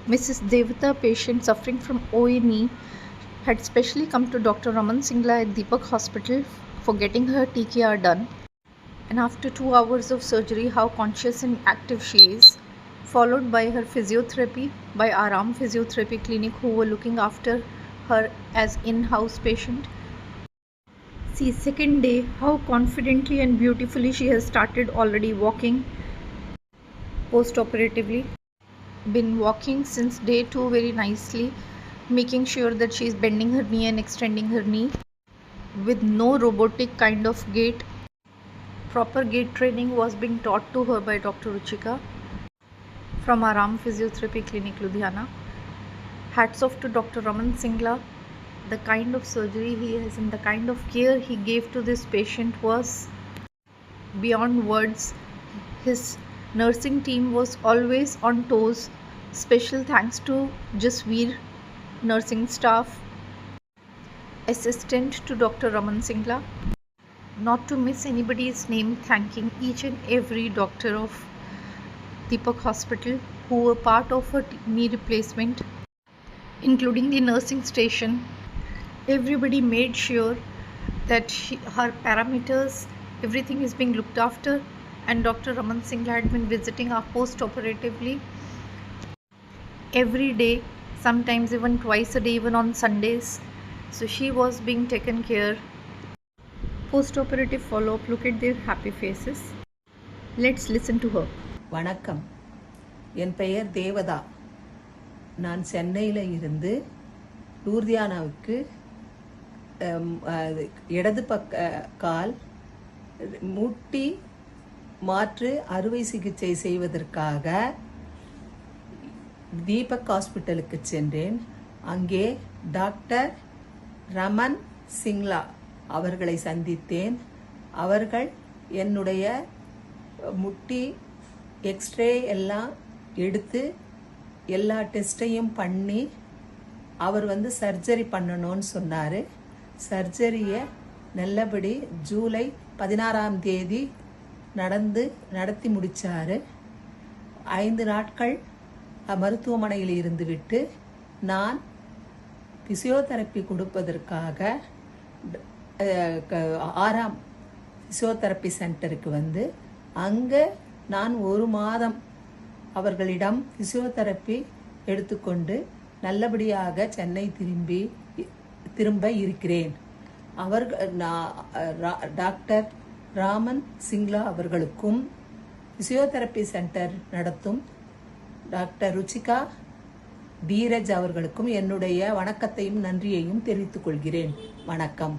Mrs. Devata, patient suffering from OA knee, had specially come to Dr. Raman Singla at Deepak Hospital for getting her TKR done. And after 2 hours of surgery, how conscious and active she is, followed by her physiotherapy by Aram Physiotherapy Clinic, who were looking after her as in-house patient. See, second day, how confidently and beautifully she has started already walking post-operatively. Been walking since day 2 very nicely, making sure that she is bending her knee and extending her knee with no robotic kind of gait. Proper gait training was being taught to her by Dr. Ruchika from Aram Physiotherapy Clinic, Ludhiana. Hats off to Dr. Raman Singla. The kind of surgery he has and the kind of care he gave to this patient was beyond words. His nursing team was always on toes. Special thanks to Jasveer nursing staff, assistant to Dr. Raman Singla. Not to miss anybody's name, thanking each and every doctor of Deepak Hospital who were part of her knee replacement, including the nursing station. Everybody made sure that her parameters, everything is being looked after, and Dr. Raman Singla had been visiting her post-operatively every day, sometimes even twice a day, even on Sundays. So she was being taken care. Post-operative follow-up, look at their happy faces. Let's listen to her. வணக்கம், என் பெயர் தேவதா. நான் சென்னையில் இருந்து லூர்தியானாவுக்கு இடது பக்க கால் முட்டி மாற்று அறுவை சிகிச்சை செய்வதற்காக தீபக் ஹாஸ்பிட்டலுக்கு சென்றேன். அங்கே டாக்டர் ரமன் சிங்லா அவர்களை சந்தித்தேன். அவர்கள் என்னுடைய முட்டி எக்ஸ்ரே எல்லாம் எடுத்து எல்லா டெஸ்ட்டையும் பண்ணி அவர் சர்ஜரி பண்ணணும்னு சொன்னார். சர்ஜரியை நல்லபடி ஜூலை 16ஆம் தேதி நடத்தி முடித்தார். 5 நாட்கள் மருத்துவமனையில் இருந்துவிட்டு நான் பிசியோதெரப்பி கொடுப்பதற்காக ஆராம் பிசியோதெரப்பி சென்டருக்கு அங்கே நான் 1 மாதம் அவர்களிடம் பிசியோதெரப்பி எடுத்துக்கொண்டு நல்லபடியாக சென்னை திரும்ப இருக்கிறேன். டாக்டர் ராமன் சிங்லா அவர்களுக்கும் பிசியோதெரப்பி சென்டர் நடத்தும் டாக்டர் ருச்சிகா தீரஜ் அவர்களுக்கும் என்னுடைய வணக்கத்தையும் நன்றியையும் தெரிவித்துக் கொள்கிறேன். வணக்கம்.